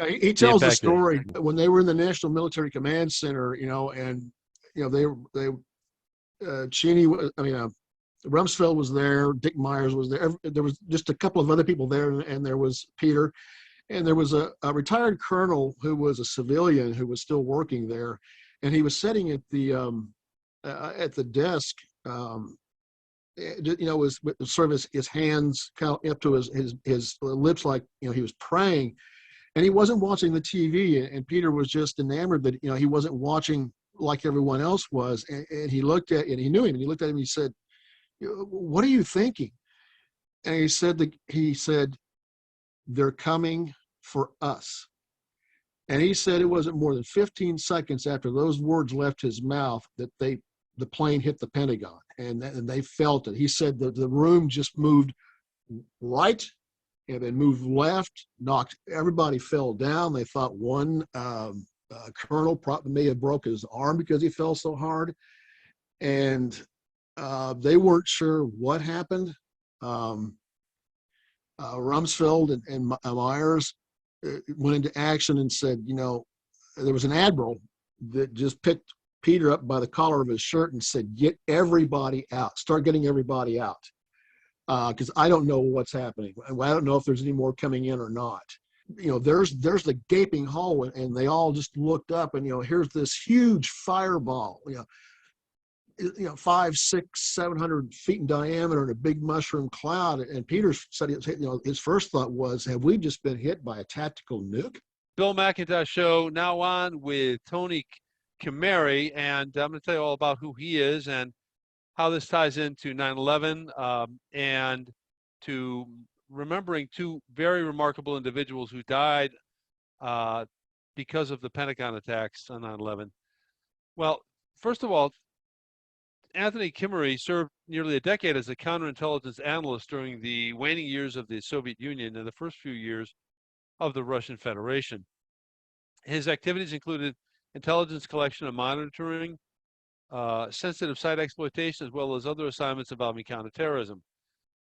He the tells the impact. story when they were in the National Military Command Center, and Cheney, Rumsfeld was there, Dick Myers was there. There was just a couple of other people there, and there was Peter, and there was a retired colonel who was a civilian who was still working there, and he was sitting at the desk, was sort of his hands kind of up to his lips, like he was praying, and he wasn't watching the TV. And Peter was just enamored that he wasn't watching like everyone else was, and he looked at, and he knew him, and he looked at him, and he said, "What are you thinking?" And he said, "They're coming for us." And he said it wasn't more than 15 seconds after those words left his mouth that the plane hit the Pentagon, and they felt it. He said that the room just moved right and then moved left, knocked, everybody fell down. They thought one colonel probably may have broke his arm because he fell so hard. And they weren't sure what happened. Rumsfeld and Myers went into action and said, there was an admiral that just picked Peter up by the collar of his shirt and said, "Get everybody out. Start getting everybody out. Because I don't know what's happening. I don't know if there's any more coming in or not." There's the gaping hole, and they all just looked up, and here's this huge fireball, 5, 6, 700 feet in diameter, and a big mushroom cloud. And Peter said, his first thought was, "Have we just been hit by a tactical nuke?" Bill McIntosh Show now on with Tony Kimery, and I'm going to tell you all about who he is and how this ties into 9/11 and to remembering two very remarkable individuals who died because of the Pentagon attacks on 9/11. Well, first of all, Anthony Kimery served nearly a decade as a counterintelligence analyst during the waning years of the Soviet Union and the first few years of the Russian Federation. His activities included intelligence collection and monitoring, sensitive site exploitation, as well as other assignments involving counterterrorism.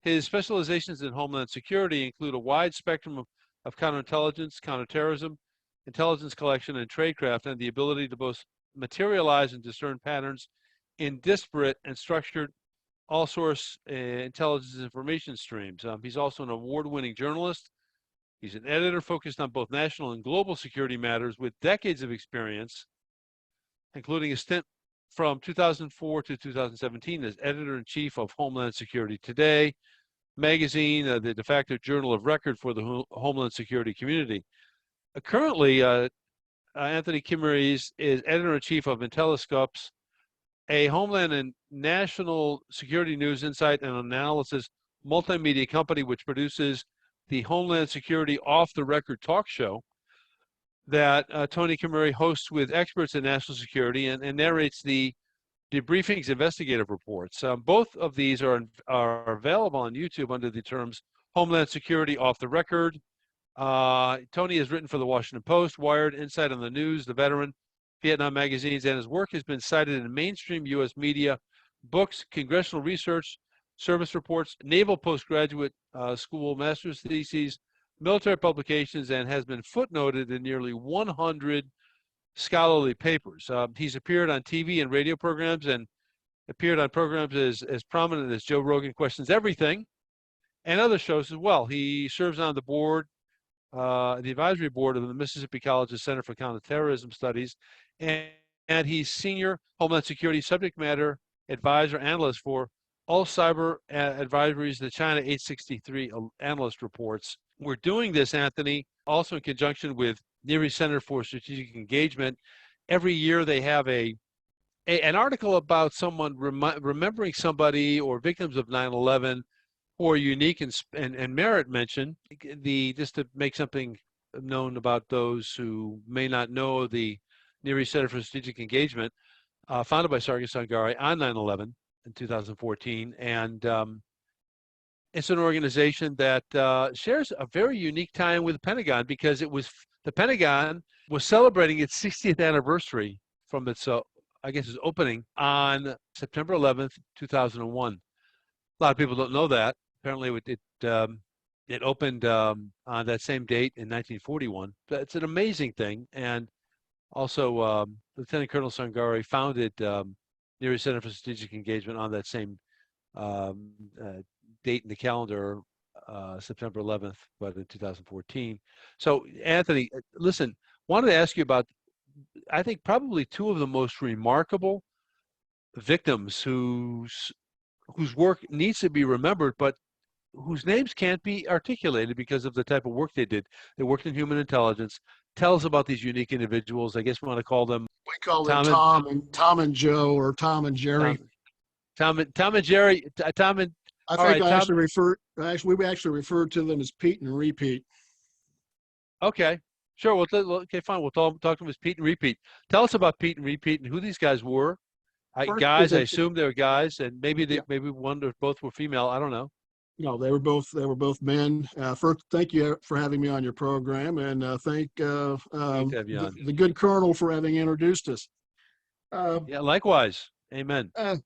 His specializations in Homeland Security include a wide spectrum of counterintelligence, counterterrorism, intelligence collection, and tradecraft, and the ability to both materialize and discern patterns in disparate and structured all-source intelligence information streams. He's also an award-winning journalist. He's an editor focused on both national and global security matters with decades of experience, including a stint from 2004 to 2017 as editor-in-chief of Homeland Security Today magazine, the de facto journal of record for the Homeland Security community. Currently, Anthony Kimery is editor-in-chief of Intelliscopes, a Homeland and National Security News Insight and Analysis multimedia company which produces the Homeland Security Off the Record talk show that Tony Kimery hosts with experts in national security and narrates the debriefings, investigative reports. Both of these are available on YouTube under the terms Homeland Security Off the Record. Tony has written for the Washington Post, Wired, Insight on the News, The Veteran, Vietnam magazines, and his work has been cited in mainstream U.S. media, books, congressional research, service reports, naval postgraduate school master's theses, military publications, and has been footnoted in nearly 100 scholarly papers. He's appeared on TV and radio programs and appeared on programs as prominent as Joe Rogan Questions Everything and other shows as well. He serves on the board, the advisory board of the Mississippi College's Center for Counterterrorism Studies, and he's senior Homeland Security subject matter advisor analyst for all cyber advisories, the China 863 analyst reports. We're doing this, Anthony, also in conjunction with Near East Center for Strategic Engagement. Every year they have an article about someone remembering somebody or victims of 9/11 who are unique and merit mention. Just to make something known about those who may not know, the Near East Center for Strategic Engagement, founded by Sargis Sangari on 9/11 in 2014, and it's an organization that shares a very unique time with the Pentagon because the Pentagon was celebrating its 60th anniversary from its, its opening on September 11th, 2001. A lot of people don't know that. Apparently, It opened on that same date in 1941. It's an amazing thing. And also, Lieutenant Colonel Sangari founded Neary Center for Strategic Engagement on that same um, uh, date in the calendar, September 11th, but in 2014. So, Anthony, listen, wanted to ask you about, I think, probably two of the most remarkable victims whose work needs to be remembered, but whose names can't be articulated because of the type of work they did. They worked in human intelligence. Tell us about these unique individuals. I guess we want to call them We call them Tom and Tom and Joe, or Tom and Jerry. Tom, Tom and Jerry. Tom and I all think right, I Tom. actually we actually referred to them as Pete and Repeat. Okay, sure. Okay, fine. We'll talk to them as Pete and Repeat. Tell us about Pete and Repeat and who these guys were. First, Guys, I assume they were guys, and yeah, maybe one or both were female. I don't know. no, they were both men. First, thank you for having me on your program, and thank Great to have you on. the good Colonel for having introduced us. Uh, Yeah, likewise. Amen. uh,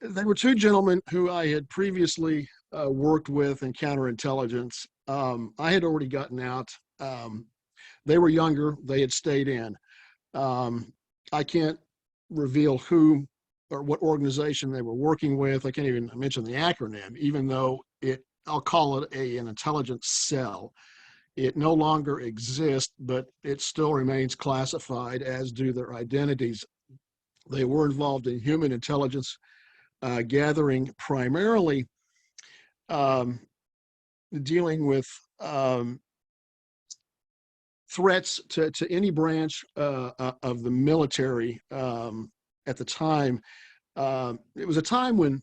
they were two gentlemen who I had previously worked with in counterintelligence. I had already gotten out. They were younger. They had stayed in. I can't reveal who or what organization they were working with. I can't even mention the acronym, even though I'll call it an intelligence cell. It no longer exists, but it still remains classified, as do their identities. They were involved in human intelligence gathering, primarily um, dealing with um, threats to any branch of the military at the time. It was a time when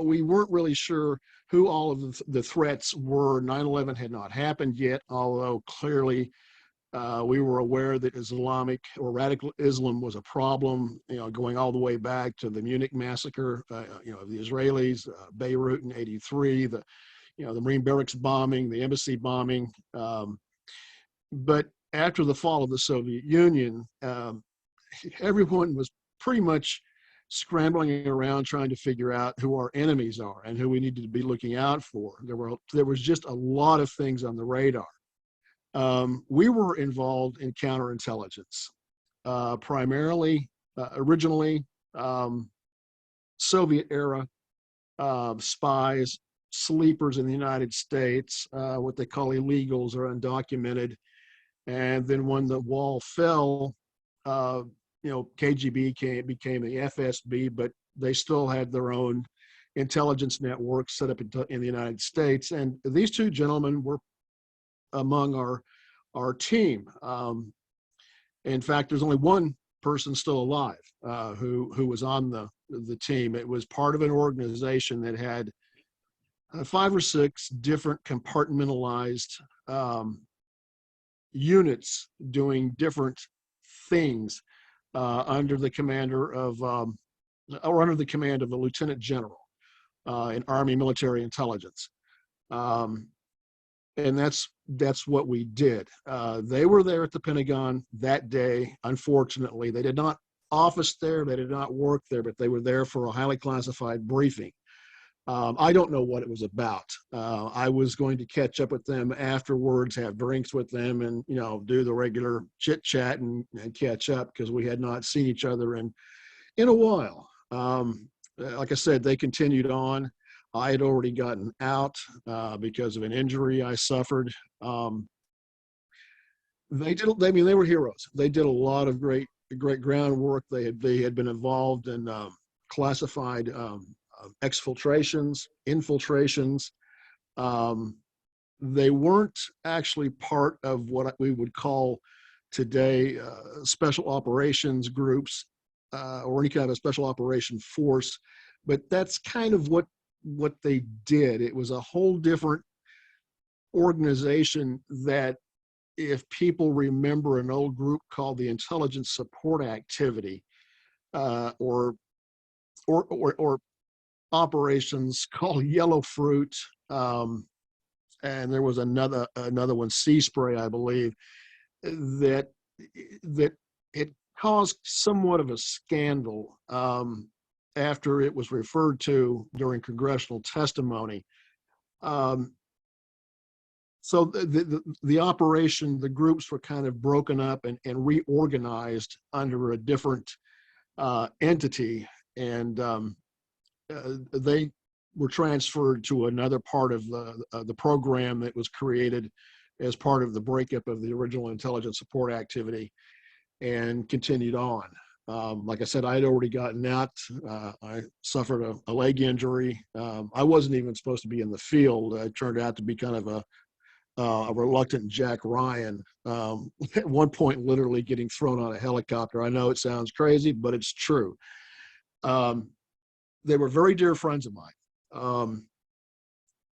we weren't really sure who all of the threats were. 9/11 had not happened yet, although clearly we were aware that Islamic or radical Islam was a problem, going all the way back to the Munich massacre, of the Israelis, Beirut in '83, the Marine barracks bombing, the embassy bombing. But after the fall of the Soviet Union, everyone was pretty much scrambling around trying to figure out who our enemies are and who we needed to be looking out for. There was just a lot of things on the radar. We were involved in counterintelligence, primarily, originally, Soviet era spies, sleepers in the United States, what they call illegals or undocumented. And then when the wall fell, KGB became the FSB, but they still had their own intelligence network set up in the United States. And these two gentlemen were among our team. In fact, there's only one person still alive who was on the team. It was part of an organization that had 5 or 6 different compartmentalized units doing different things under the commander of or under the command of a lieutenant general in Army military intelligence. And that's what we did. They were there at the Pentagon that day. Unfortunately, they did not office there, they did not work there, but they were there for a highly classified briefing. I don't know what it was about. I was going to catch up with them afterwards, have drinks with them, and do the regular chit chat and catch up, because we had not seen each other in a while. Like I said, they continued on. I had already gotten out because of an injury I suffered. They did. I mean, they were heroes. They did a lot of great groundwork. They had been involved in classified exfiltrations, infiltrations. They weren't actually part of what we would call today special operations groups or any kind of a special operation force, but that's kind of what they did. It was a whole different organization that, if people remember an old group called the Intelligence Support Activity, or operations called Yellow Fruit, and there was another one, Sea Spray, I believe, that it caused somewhat of a scandal after it was referred to during congressional testimony. Um, so the operation, the groups were kind of broken up and reorganized under a different entity, and they were transferred to another part of the program that was created as part of the breakup of the original intelligence support activity, and continued on. Like I said, I had already gotten out. I suffered a leg injury. I wasn't even supposed to be in the field. It turned out to be kind of a reluctant Jack Ryan. At one point, literally getting thrown on a helicopter. I know it sounds crazy, but it's true. Um, they were very dear friends of mine.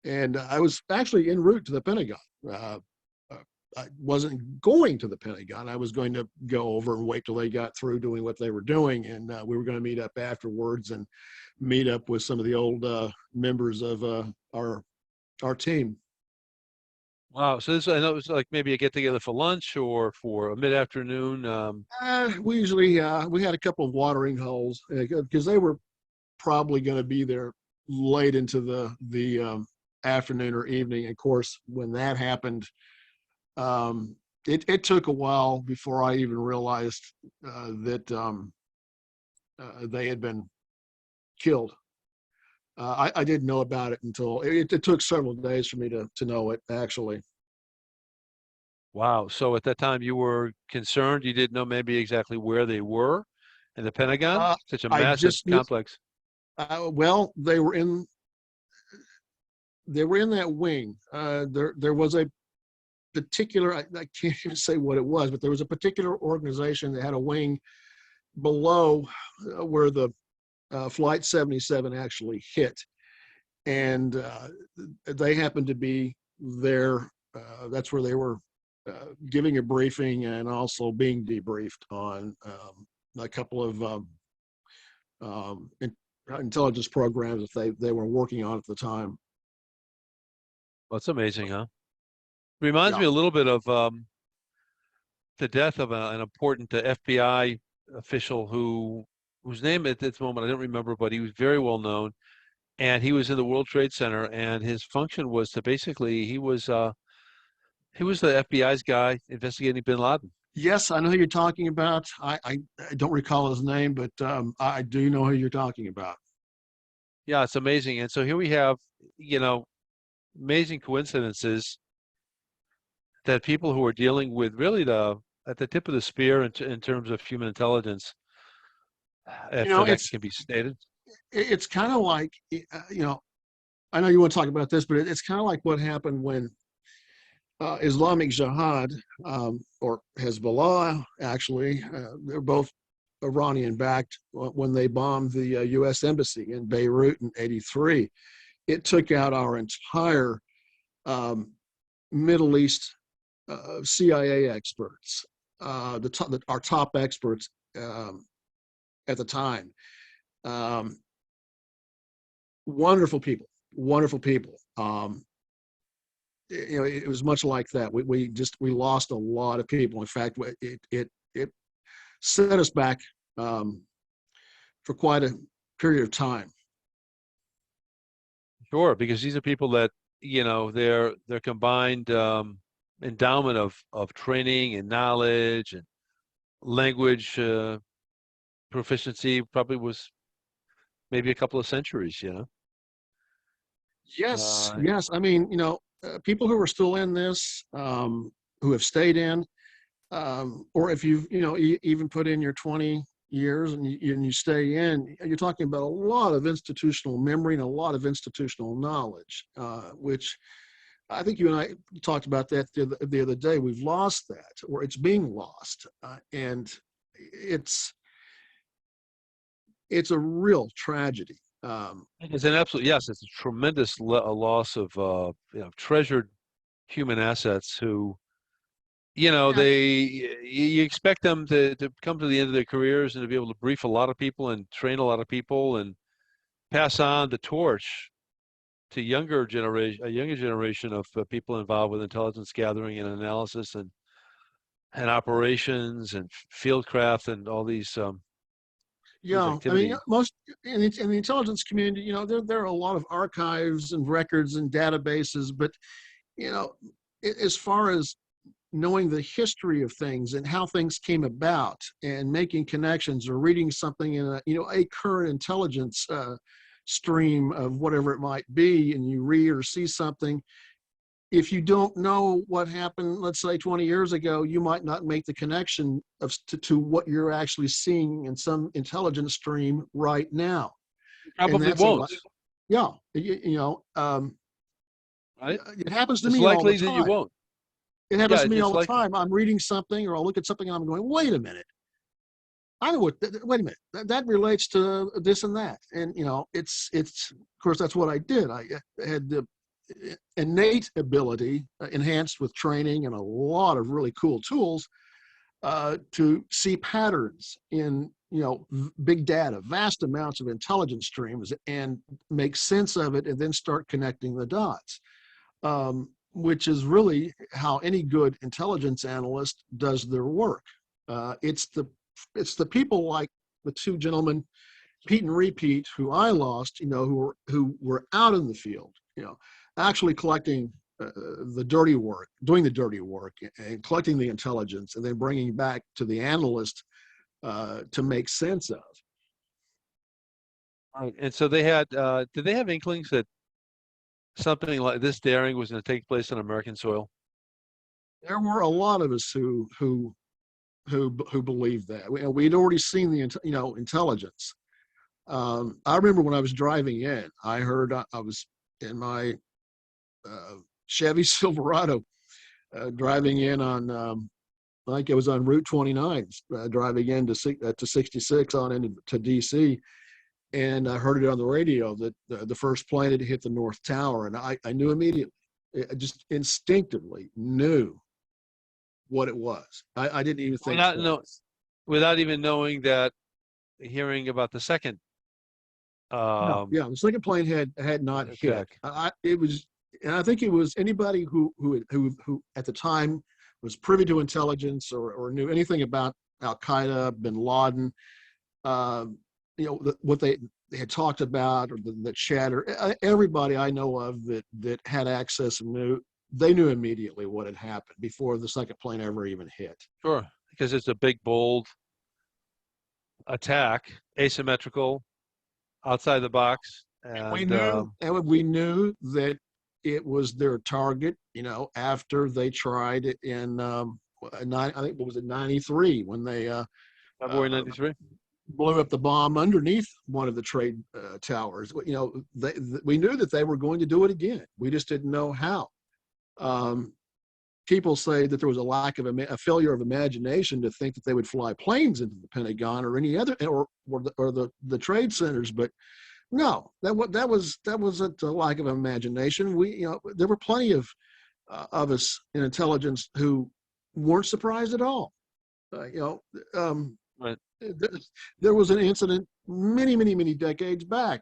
And I was actually en route to the Pentagon. Uh, I wasn't going to the Pentagon. I was going to go over and wait till they got through doing what they were doing, and we were going to meet up afterwards and meet up with some of the old members of our team. Wow. So this, I know it was like maybe a get together for lunch or for a mid afternoon. We usually we had a couple of watering holes because they were probably going to be there late into the afternoon or evening. Of course, when that happened, it took a while before I even realized that they had been killed. I didn't know about it until it took several days for me to know it, actually. Wow. So at that time you were concerned. You didn't know maybe exactly where they were in the Pentagon. Uh, Such a I massive just knew, complex. well, they were in that wing. There was a particular, I can't even say what it was, but there was a particular organization that had a wing below where the Flight 77 actually hit. And they happened to be there. That's where they were giving a briefing and also being debriefed on a couple of intelligence programs that they were working on at the time. That's amazing, huh? Reminds Yeah. me a little bit of the death of an important FBI official whose name at this moment I don't remember, but he was very well known, and he was in the World Trade Center, and his function was to basically he was the FBI's guy investigating bin Laden. Yes, I know who you're talking about. I don't recall his name, but I do know who you're talking about. Yeah, it's amazing. And so here we have, you know, amazing coincidences that people who are dealing with really the at the tip of the spear in terms of human intelligence, You if know, that can be stated. it's kind of like I know you want to talk about this, but it's kind of like what happened when Islamic Jihad or Hezbollah, actually, they're both Iranian backed when they bombed the U.S. Embassy in Beirut in '83. It took out our entire um, Middle East CIA experts, our top experts at the time. Um, wonderful people, wonderful people. It was much like that. We lost a lot of people. In fact, it set us back um, for quite a period of time. Sure, because these are people that, you know, their combined endowment of training and knowledge and language proficiency probably was maybe a couple of centuries, you know. Yes, Uh, yes. I mean, people who are still in this, who have stayed in, or if you've, even put in your 20 years and you stay in, you're talking about a lot of institutional memory and a lot of institutional knowledge, which I think you and I talked about that the other day. We've lost that, or it's being lost, and it's it's a real tragedy. it's an absolute yes, it's a tremendous loss of treasured human assets who, you know, Yeah. you expect them to come to the end of their careers and to be able to brief a lot of people and train a lot of people and pass on the torch to a younger generation of people involved with intelligence gathering and analysis and operations and fieldcraft and all these whose Yeah, I mean, activity. most in the intelligence community, there are a lot of archives and records and databases, but as far as knowing the history of things and how things came about and making connections or reading something in a current intelligence stream of whatever it might be, and you read or see something, if you don't know what happened, let's say 20 years ago, you might not make the connection to what you're actually seeing in some intelligence stream right now. And Probably that's a lot. won't, Yeah. right? It happens to It's me all the likely that you time. won't. It Yeah, happens to me it's all the likely. time. I'm reading something or I'll look at something and I'm going, wait a minute. I know what, wait a minute. That relates to this and that. And, of course, that's what I did. I had the innate ability enhanced with training and a lot of really cool tools to see patterns in big data, vast amounts of intelligence streams, and make sense of it, and then start connecting the dots, which is really how any good intelligence analyst does their work. It's the people like the two gentlemen, Pete and Repeat, who I lost, who were out in the field, actually collecting the dirty work, doing the dirty work, and collecting the intelligence, and then bringing back to the analyst to make sense of. Right. And so they had, did they have inklings that something like this daring was going to take place on American soil? There were a lot of us who believed that. We'd already seen the intelligence. I remember when I was driving in, I heard I was in my Chevy Silverado driving in on I think it was on Route 29, driving into to 66 on into DC, and I heard it on the radio that the first plane had hit the North Tower, and I knew immediately. I just instinctively knew what it was. I didn't even think Without no, twice. without even knowing that, hearing about the second No, um, yeah, the second plane had not hit. attack. It was, and I think it was anybody who at the time was privy to intelligence or knew anything about Al Qaeda, Bin Laden, uh, what they had talked about, or the chatter. Everybody I know of that had access and knew immediately what had happened before the second plane ever even hit. Sure, because it's a big, bold attack, asymmetrical, outside the box, and We knew that it was their target. After they tried it in I think what was it, 93, when they February uh, '93. blew up the bomb underneath one of the trade towers. We knew that they were going to do it again. We just didn't know how. Um, People say that there was a failure of imagination to think that they would fly planes into the Pentagon or any other or the trade centers, but no, that wasn't a lack of imagination. There were plenty of us in intelligence who weren't surprised at all. Right. There was an incident many, many, many decades back,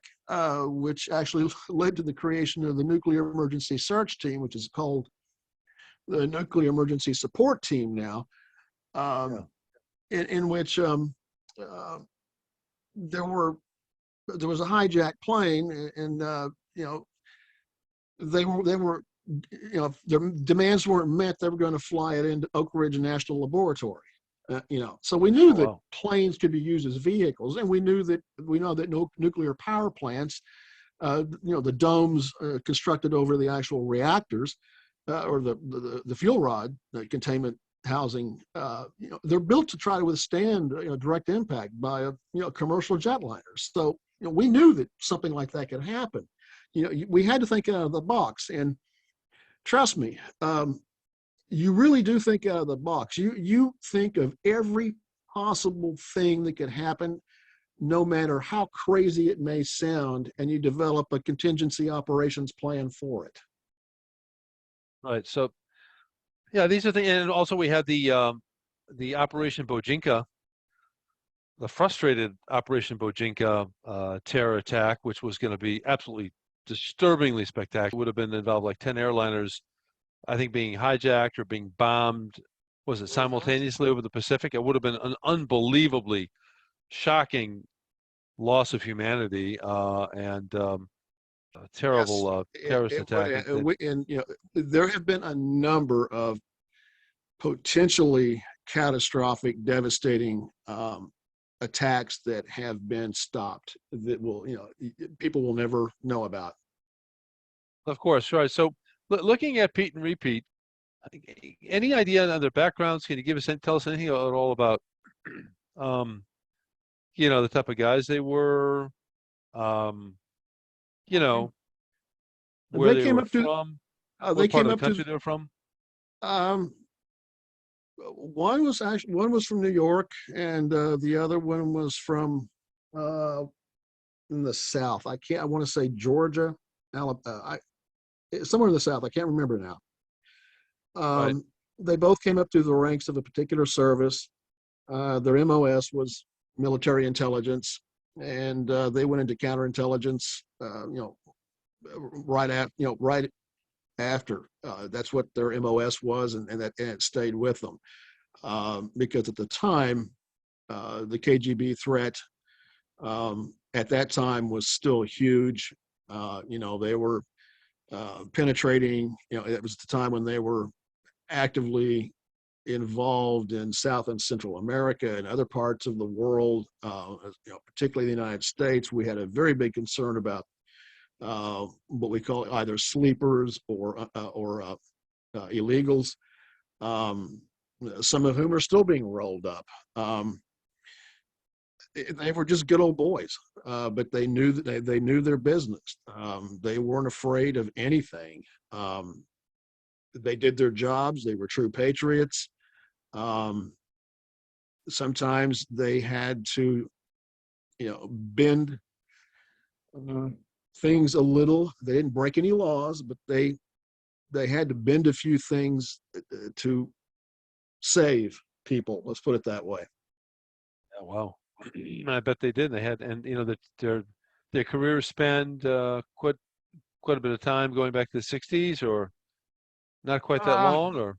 which actually led to the creation of the Nuclear Emergency Search Team, which is called the Nuclear Emergency Support Team now, Yeah. in which there was a hijacked plane, and they were if their demands weren't met, they were going to fly it into Oak Ridge National Laboratory. So we knew Oh, that wow. planes could be used as vehicles, and we know that nuclear power plants, the domes constructed over the actual reactors, or the fuel rod containment housing, they're built to try to withstand direct impact by commercial jetliners. So we knew that something like that could happen. We had to think out of the box, and trust me, you really do think out of the box. You think of every possible thing that could happen, no matter how crazy it may sound, and you develop a contingency operations plan for it. Right. So, yeah, these are things, and also we had the Operation Bojinka, the frustrated Operation Bojinka terror attack, which was going to be absolutely disturbingly spectacular. It would have been involved like 10 airliners, I think, being hijacked or being bombed. Was it simultaneously over the Pacific? It would have been an unbelievably shocking loss of humanity and a Yes, terrible terrorist it would. attack. And there have been a number of potentially catastrophic, devastating attacks that have been stopped that will, people will never know about. Of course, right. So looking at Pete and Repeat, any idea on their backgrounds? Can you tell us anything at all about, um, the type of guys they were, um, you know, where They they came were up to, from, they what part came of the up to, country they were from? um, one was from New York, and the other one was from uh, in the South. I want to say Georgia, Alabama, somewhere in the South. I can't remember now. Right. They both came up through the ranks of a particular service. Their MOS was military intelligence, and they went into counterintelligence. Right after. That's what their MOS was, and it stayed with them because at the time, the KGB threat at that time was still huge. They were penetrating. It was the time when they were actively involved in South and Central America and other parts of the world, particularly the United States. We had a very big concern about what we call either sleepers or illegals, um, some of whom are still being rolled up. They were just good old boys, but they knew that they knew their business. They weren't afraid of anything. Um, they did their jobs. They were true patriots. Um, Sometimes they had to, bend uh, things a little. They didn't break any laws, but they had to bend a few things to save people. Let's put it that way. Yeah, wow. I bet they did. They had, and their careers spanned quite a bit of time going back to the 60s, or not quite that Uh, long, or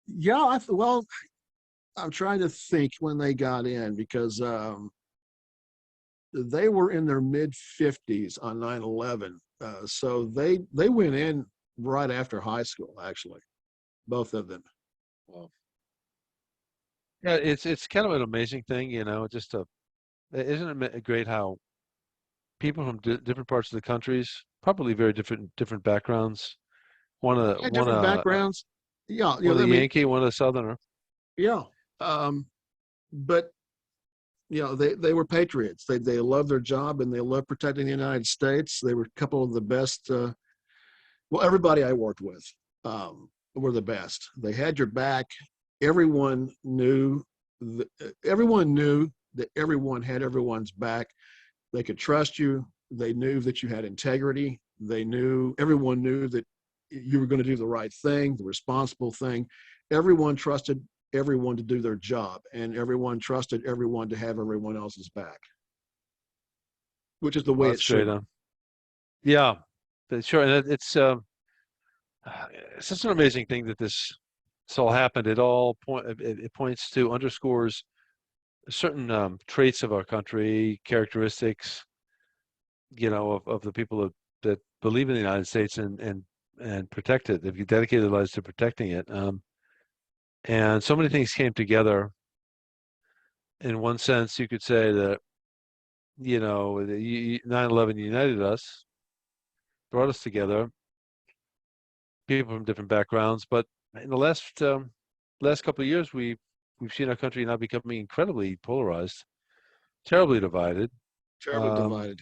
yeah, well, I'm trying to think when they got in because they were in their mid 50s on 9/11. So they went in right after high school, actually, both of them. well, yeah, it's kind of an amazing thing, just isn't it great how people from different parts of the countries, probably very different backgrounds, one a Had different backgrounds. Yeah, one a I mean, Yankee, one a Southerner. yeah. But they were patriots. They loved their job and they loved protecting the United States. They were a couple of the best. Well, everybody I worked with were the best. They had your back. Everyone knew. Everyone knew that everyone had everyone's back. They could trust you. They knew that you had integrity. Everyone knew that you were going to do the right thing, the responsible thing. Everyone trusted everyone to do their job, and everyone trusted everyone to have everyone else's back, which is the Well, way it that's great. should be. Yeah, sure. And it's such an amazing thing that this all happened. It points to underscores certain traits of our country, characteristics, of the people that believe in the United States and protect it. They've dedicated their lives to protecting it. And so many things came together. In one sense, you could say that, 9/11 united us, brought us together, people from different backgrounds. But in the last couple of years, we've seen our country now becoming incredibly polarized, terribly divided. Terribly Um, divided.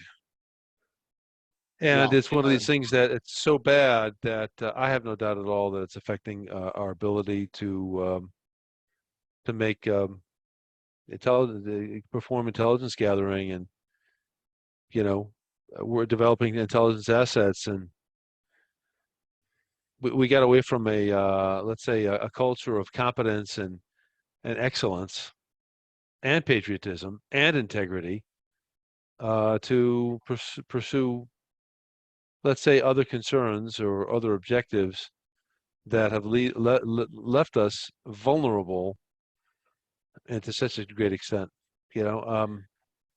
and Yeah. it's one of these things that it's so bad that I have no doubt at all that it's affecting our ability to make perform intelligence gathering, and we're developing intelligence assets, and we got away from let's say a culture of competence and excellence and patriotism and integrity to pursue, let's say, other concerns or other objectives that have left us vulnerable and to such a great extent. You know, um,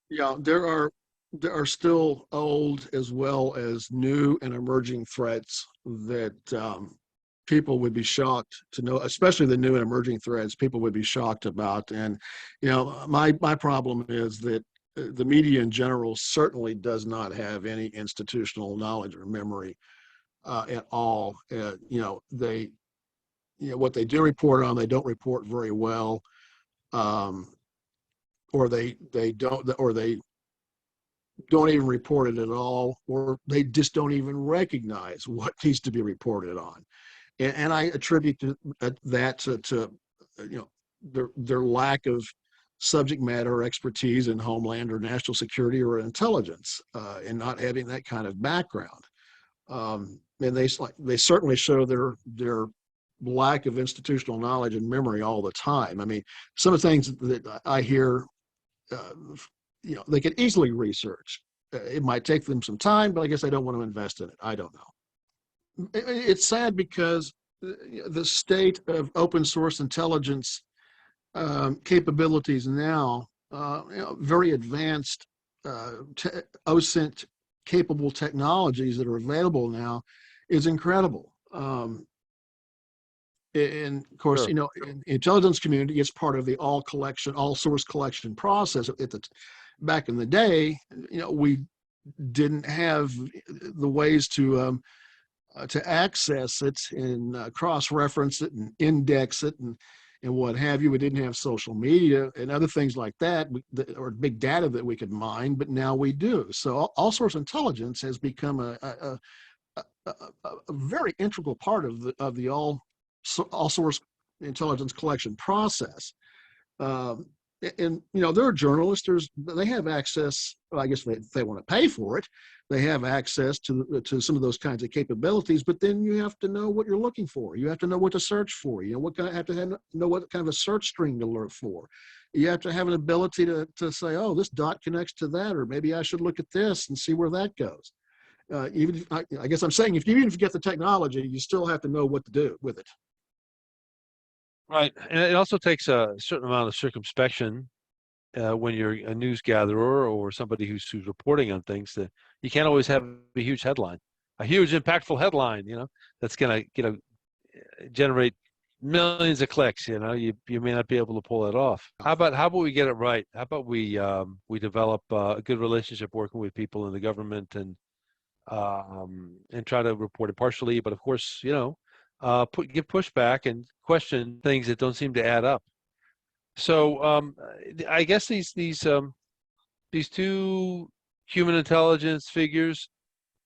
Yeah, there are there are still old as well as new and emerging threats that people would be shocked to know, especially the new and emerging threats people would be shocked about. And, my problem is that the media in general certainly does not have any institutional knowledge or memory at all. They, what they do report on, they don't report very well, um, or they don't, or they don't even report it at all, or they just don't even recognize what needs to be reported on. And I attribute that to their lack of subject matter expertise in homeland or national security or intelligence, and not having that kind of background. And they certainly show their lack of institutional knowledge and memory all the time. I mean, some of the things that I hear, uh, they could easily research. It might take them some time, but I guess I don't want to invest in it. I don't know. It's sad because the state of open source intelligence capabilities now, very advanced OSINT capable technologies that are available now, is incredible. And of course, Sure. in the intelligence community, it's part of the all source collection process. Back in the day, we didn't have the ways to access it and cross-reference it and index it and what have you. We didn't have social media and other things like that, or big data that we could mine, but now we do. So all source intelligence has become a very integral part of the all source intelligence collection process. Um, and there are journalists. They have access. Well, I guess if they want to pay for it, they have access to some of those kinds of capabilities. But then you have to know what you're looking for. You have to know what to search for. Know what kind of a search string to look for. You have to have an ability to say, oh, this dot connects to that, or maybe I should look at this and see where that goes. I guess I'm saying, even if you get the technology, you still have to know what to do with it. Right. And it also takes a certain amount of circumspection when you're a news gatherer or somebody who's reporting on things. That you can't always have a huge headline, a huge impactful headline, that's going to generate millions of clicks. You may not be able to pull it off. How about we get it right? How about we develop a good relationship working with people in the government and try to report it partially, but of course, give pushback and question things that don't seem to add up. So I guess these two human intelligence figures,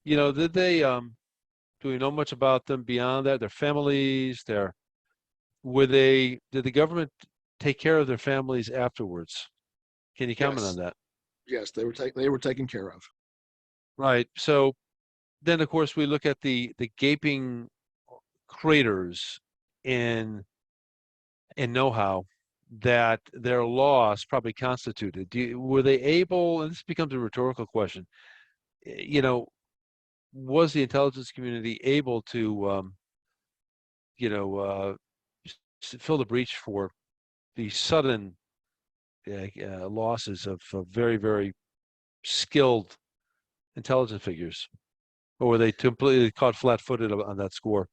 did they do we know much about them beyond that? Their families, did the government take care of their families afterwards? Can you comment on Yes, that? yes, they were taken care of. Right. So then, of course, we look at the gaping craters in know-how that their loss probably constituted. Were they able, and this becomes a rhetorical question, you know, was the intelligence community able to, you know, uh, fill the breach for the sudden losses of very, very skilled intelligence figures? Or were they completely caught flat-footed on that score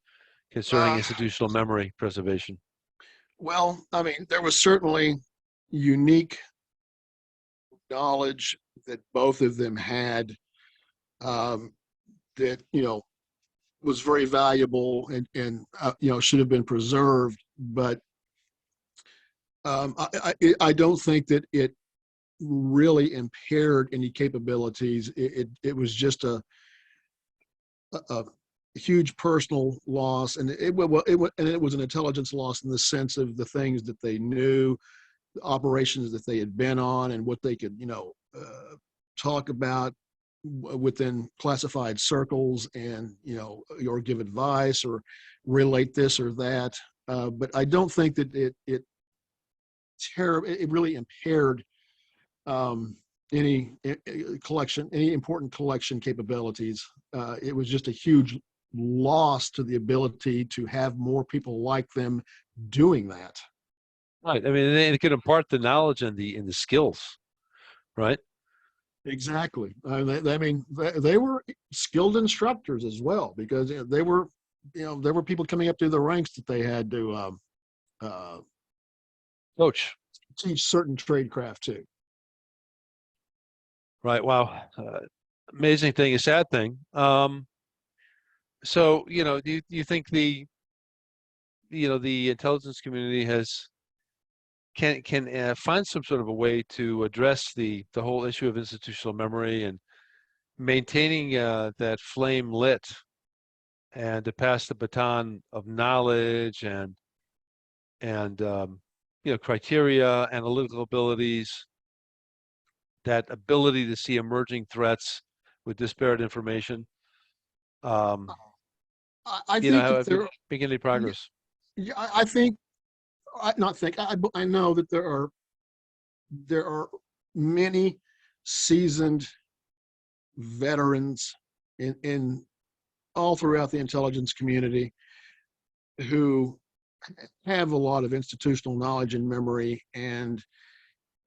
concerning Uh, institutional memory preservation? well, I mean, there was certainly unique knowledge that both of them had, um, that was very valuable and should have been preserved. But I don't think that it really impaired any capabilities. It was just a huge personal loss, and it was an intelligence loss in the sense of the things that they knew, the operations that they had been on, and what they could talk about within classified circles, and or give advice or relate this or that. But I don't think that it really impaired um, any important collection capabilities. It was just a huge loss to the ability to have more people like them doing that. Right. I mean, and it could impart the knowledge and the skills, right? Exactly. I mean, they were skilled instructors as well, because they were, there were people coming up through the ranks that they had to uh, Coach. teach certain trade craft to. Right. Wow. Amazing thing, a sad thing. So, do you think the intelligence community can find some sort of a way to address the whole issue of institutional memory and maintaining that flame lit and to pass the baton of knowledge and criteria, analytical abilities, that ability to see emerging threats with disparate information. Um, I think that have you there, making any yeah, progress? yeah, I think, not think, I know that there are many seasoned veterans in all throughout the intelligence community who have a lot of institutional knowledge and memory, and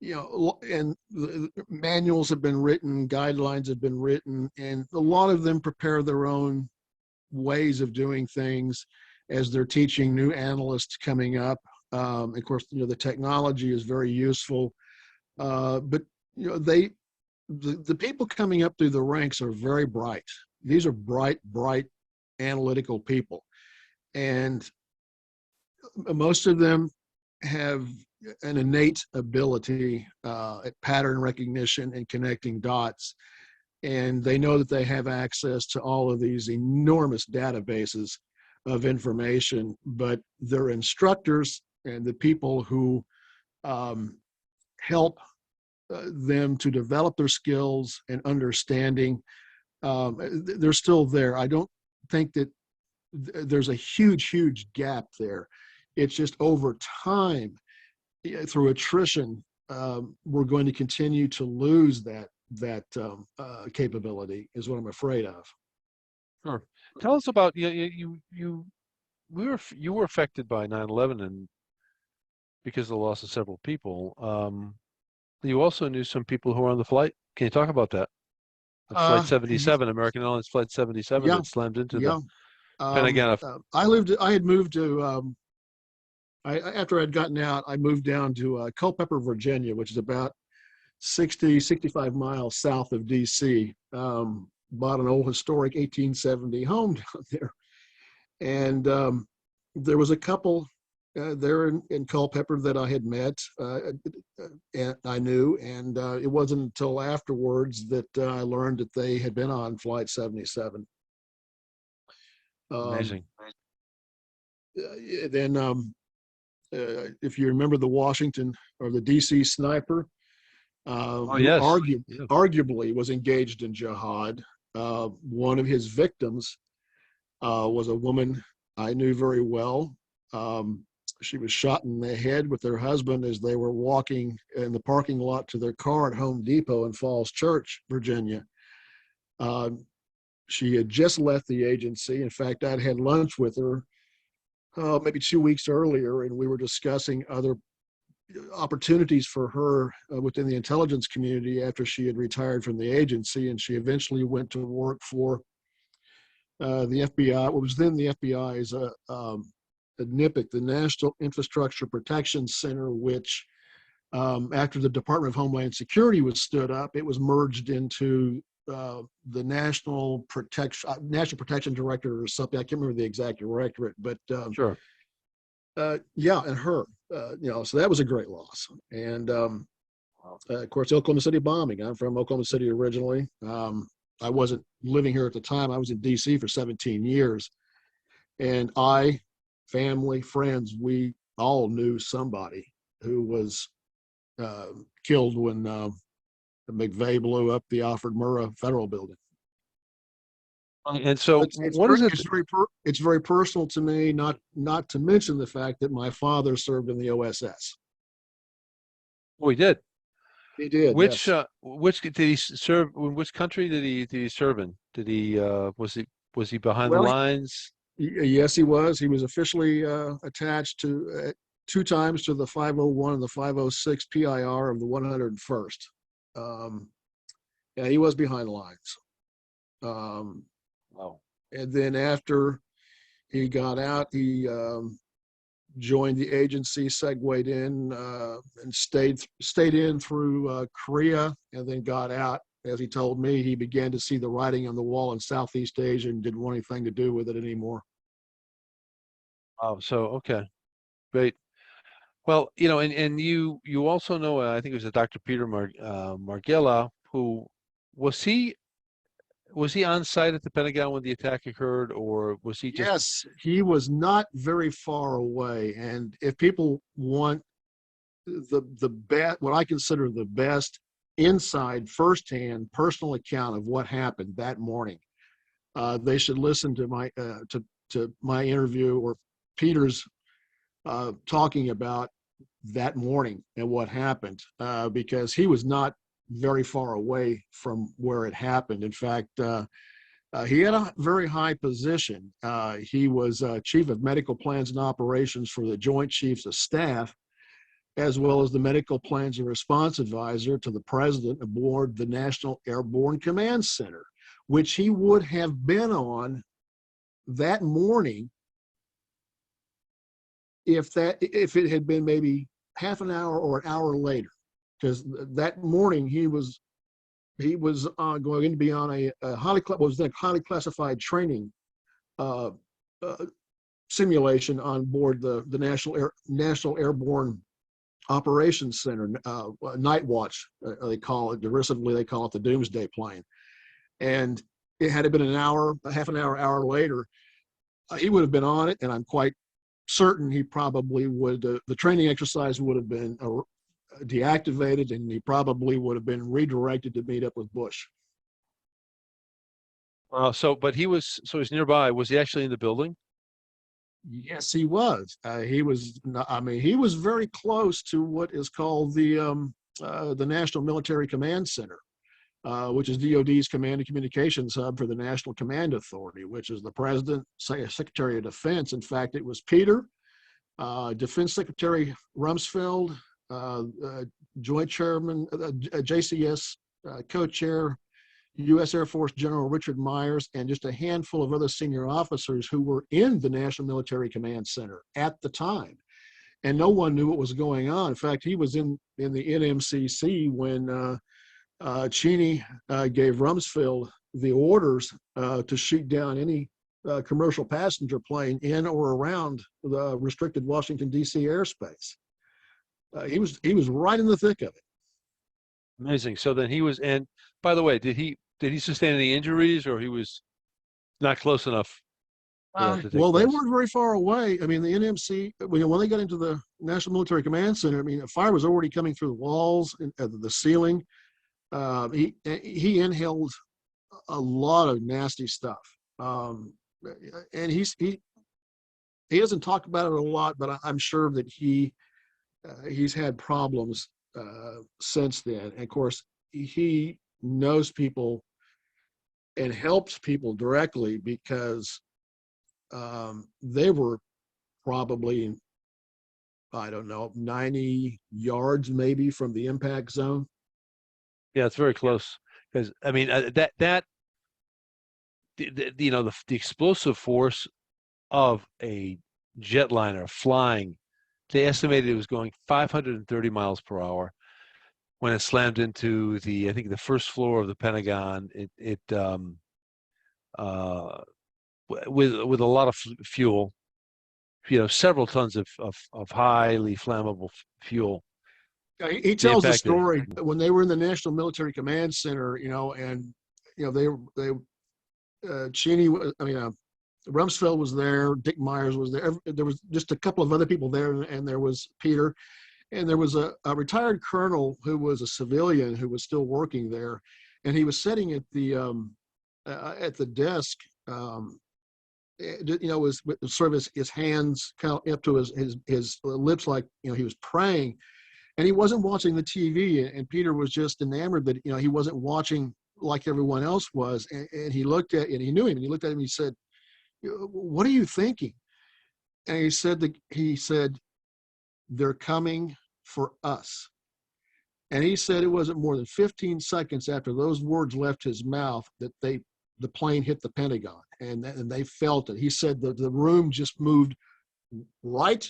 and the manuals have been written, guidelines have been written, and a lot of them prepare their own ways of doing things as they're teaching new analysts coming up. Of course, the technology is very useful, but they the people coming up through the ranks are very bright. These are bright analytical people, and most of them have an innate ability at pattern recognition and connecting dots. And they know that they have access to all of these enormous databases of information, but their instructors and the people who help them to develop their skills and understanding, they're still there. I don't think that there's a huge gap there. It's just over time, through attrition, we're going to continue to lose that capability, is what I'm afraid of. Sure. Tell us about you were affected by 9/11 and because of the loss of several people. You also knew some people who were on the flight. Can you talk about that? The Flight Uh, 77, American Airlines Flight 77 yeah, that slammed into the yeah. Pentagon. I had moved to, after I'd gotten out, I moved down to Culpeper, Virginia, which is about 65 miles south of DC. Bought an old historic 1870 home down there. And there was a couple there in Culpeper that I had met, and I knew, and it wasn't until afterwards that I learned that they had been on Flight 77. Um, Amazing. then, if you remember the Washington or the DC sniper, Oh, who yes. Yeah. arguably was engaged in jihad, one of his victims was a woman I knew very well. She was shot in the head with her husband as they were walking in the parking lot to their car at Home Depot in Falls Church, Virginia. She had just left the agency. In fact, I'd had lunch with her maybe 2 weeks earlier, and we were discussing other opportunities for her within the intelligence community after she had retired from the agency. And she eventually went to work for the FBI, what was then the FBI's NIPIC, the National Infrastructure Protection Center, which after the Department of Homeland Security was stood up, it was merged into the National Protection Director or something. I can't remember the exact directorate, but Sure. yeah, and her, so that was a great loss. And of course, the Oklahoma City bombing. I'm from Oklahoma City originally. I wasn't living here at the time. I was in DC for 17 years. And family, friends, we all knew somebody who was killed when McVeigh blew up the Alfred Murrah Federal Building. And so, It's what very, is it? it's very personal to me. Not to mention the fact that my father served in the OSS. Oh, he did. He did, yes. Which did he serve? In which country did he serve in? Did he was he behind the Well, lines? yes, he was. He was officially attached to 2 times to the 501 and the 506 PIR of the 101st. Yeah, he was behind the lines. Um, Wow. and then after he got out, he joined the agency, segued in, and stayed in through Korea, and then got out. As he told me, he began to see the writing on the wall in Southeast Asia and didn't want anything to do with it anymore. Wow. So, okay, great. Well, and you also know, I think it was a Dr. Peter Margella, who was he was he on site at the Pentagon when the attack occurred, or was he just? Yes, he was not very far away. And if people want the best, what I consider the best inside, firsthand, personal account of what happened that morning, they should listen to my interview or Peter's talking about that morning and what happened, because he was not very far away from where it happened. In fact, he had a very high position. He was chief of medical plans and operations for the Joint Chiefs of Staff, as well as the medical plans and response advisor to the president aboard the National Airborne Command Center, which he would have been on that morning if it had been maybe half an hour or an hour later, because that morning going to be on a highly classified training uh, uh, simulation on board the National Airborne Operations Center, Night Watch, they call it derisively. They call it the Doomsday Plane. And it had been an hour, a half an hour, hour later, he would have been on it, and I'm quite certain he probably would. The training exercise would have been deactivated, and he probably would have been redirected to meet up with Bush. But he's nearby. Was he actually in the building? Yes, he was. He was. I mean, he was very close to what is called the National Military Command Center, which is DoD's command and communications hub for the National Command Authority, which is the President, Secretary of Defense. In fact, it was Peter, Defense Secretary Rumsfeld, Joint Chairman, JCS Co-Chair, U.S. Air Force General Richard Myers, and just a handful of other senior officers who were in the National Military Command Center at the time. And no one knew what was going on. In fact, he was in the NMCC when Cheney gave Rumsfeld the orders to shoot down any commercial passenger plane in or around the restricted Washington, D.C. airspace. He was right in the thick of it. Amazing. So then he was, and by the way, did he sustain any injuries, or he was not close enough for that to take Well, they place? weren't very far away. I mean, the NMC, when they got into the National Military Command Center, I mean, the fire was already coming through the walls and the ceiling. He inhaled a lot of nasty stuff, and he doesn't talk about it a lot, but I'm sure that he's had problems since then. And of course, he knows people and helps people directly because they were probably, I don't know, 90 yards maybe from the impact zone. Yeah, it's very close because I mean that the explosive force of a jetliner flying. They estimated it was going 530 miles per hour when it slammed into I think the first floor of the Pentagon. Uh, with a lot of fuel, several tons of highly flammable fuel. He The tells the impact. story when they were in the National Military Command Center, and Cheney, Rumsfeld was there, Dick Myers was there. There was just a couple of other people there, and there was Peter, and there was a retired colonel who was a civilian who was still working there, and he was sitting at the desk, was sort of his hands kind of up to his lips, like he was praying, and he wasn't watching the TV. And Peter was just enamored that he wasn't watching like everyone else was, and he looked at, and he knew him, and he looked at him, and he said, "What are you thinking?" And he said, "They're coming for us." And he said it wasn't more than 15 seconds after those words left his mouth that the plane hit the Pentagon, and they felt it. He said the room just moved right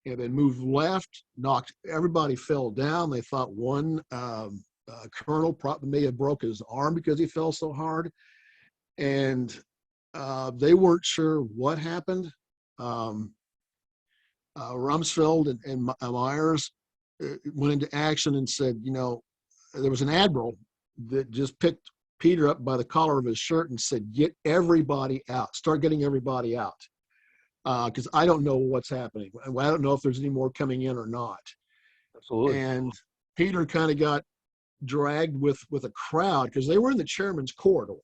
and then moved left, knocked everybody fell down. They thought one colonel probably may have broke his arm because he fell so hard, and they weren't sure what happened. Um, Rumsfeld and Myers went into action and said, there was an admiral that just picked Peter up by the collar of his shirt and said, "Get everybody out. Start getting everybody out, because I don't know what's happening. I don't know if there's any more coming in or not." Absolutely. And Peter kind of got dragged with a crowd because they were in the chairman's corridor,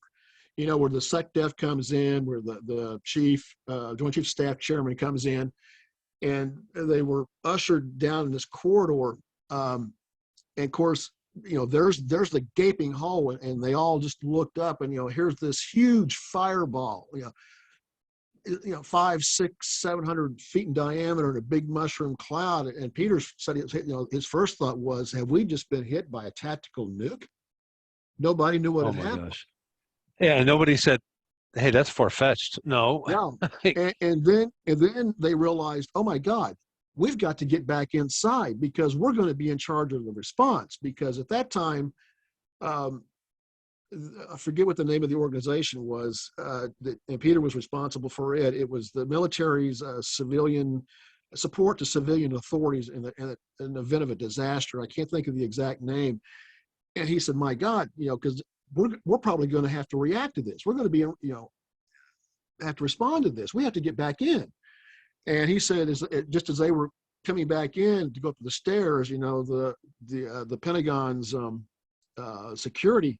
where the SecDef comes in, where the Joint Chief Staff Chairman comes in, and they were ushered down in this corridor. And of course, there's the gaping hole, and they all just looked up, and here's this huge fireball, 5, 6, 700 feet in diameter and a big mushroom cloud. And Peter said, his first thought was, have we just been hit by a tactical nuke? Nobody knew what Oh had my happened. gosh. Yeah, and nobody said, "Hey, that's far-fetched." No. Yeah. And then they realized, oh my God, we've got to get back inside because we're going to be in charge of the response. Because at that time, I forget what the name of the organization was, and Peter was responsible for it. It was the military's civilian support to civilian authorities in the event of a disaster. I can't think of the exact name. And he said, "My God, because we're probably going to have to react to this. We're going to be, have to respond to this. We have to get back in." And he said, just as they were coming back in to go up the stairs, the Pentagon's security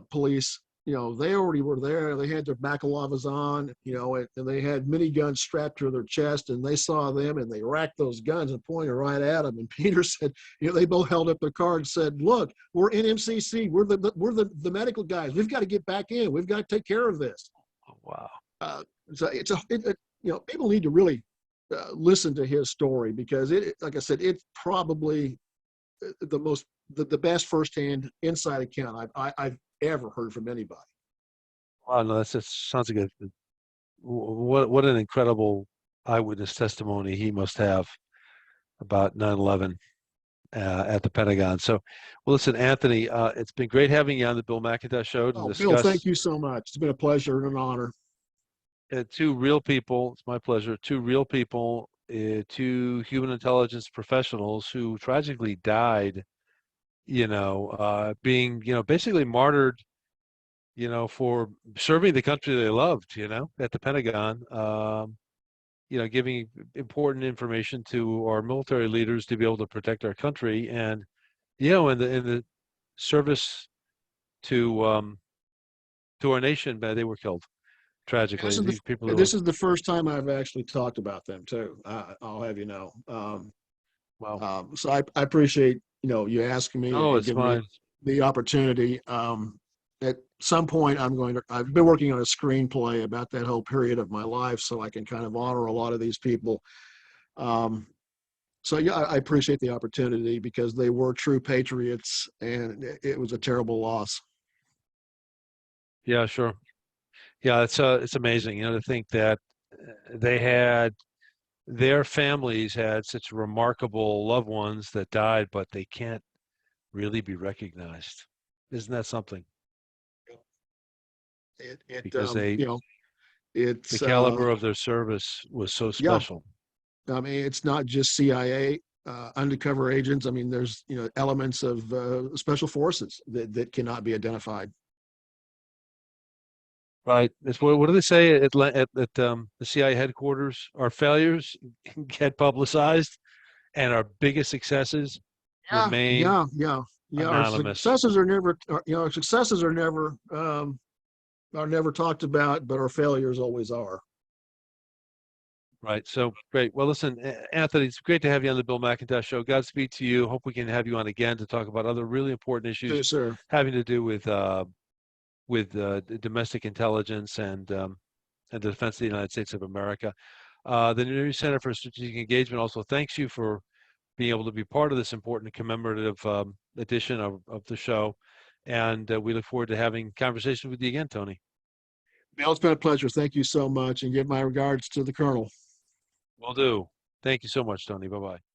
police, they already were there. They had their bakalavas on, and they had miniguns strapped to their chest, and they saw them, and they racked those guns and pointed right at them. And Peter said, they both held up their cards and said, "Look, we're NMCC. We're the medical guys. We've got to get back in. We've got to take care of this." Oh, wow. So people need to really listen to his story, because like I said, it's probably the best firsthand inside account I've ever heard from anybody. Wow, no, that sounds like what an incredible eyewitness testimony he must have about 9/11 at the Pentagon. So, well, listen, Anthony, it's been great having you on the Bill McIntosh Show to Oh, Bill, thank discuss you so much. It's been a pleasure and an honor. two real people. It's my pleasure. Two real people, two human intelligence professionals who tragically died, being, basically martyred, for serving the country they loved, at the Pentagon, giving important information to our military leaders to be able to protect our country. And, in the service to our nation, they were killed tragically. These people are This is the first time I've actually talked about them too. I'll have you know. wow. So I appreciate you asking me Oh, and it's giving me fine. the opportunity. At some point, I've been working on a screenplay about that whole period of my life, so I can kind of honor a lot of these people. Um, so yeah, I appreciate the opportunity because they were true patriots, and it was a terrible loss. Yeah, sure. Yeah, it's amazing, to think that they had their families had such remarkable loved ones that died, but they can't really be recognized. Isn't that something? It, it Because um, you know, the it's caliber of their service was so yeah. special. I mean, it's not just CIA undercover agents. I mean, there's elements of special forces that cannot be identified. Right. It's what do they say at the CIA headquarters? Our failures get publicized, and our biggest successes Yeah, remain yeah. Our anonymous. successes are never, our successes are never talked about, but our failures always are. Right. So great. Well, listen, Anthony, it's great to have you on the Bill McIntosh Show. Godspeed to you. Hope we can have you on again to talk about other really important issues Yes, sir. having to do with domestic intelligence and the defense of the United States of America. The New Center for Strategic Engagement also thanks you for being able to be part of this important commemorative edition of the show. And we look forward to having conversations with you again, Tony. Bill, it's been a pleasure. Thank you so much, and give my regards to the Colonel. Will do. Thank you so much, Tony. Bye-bye.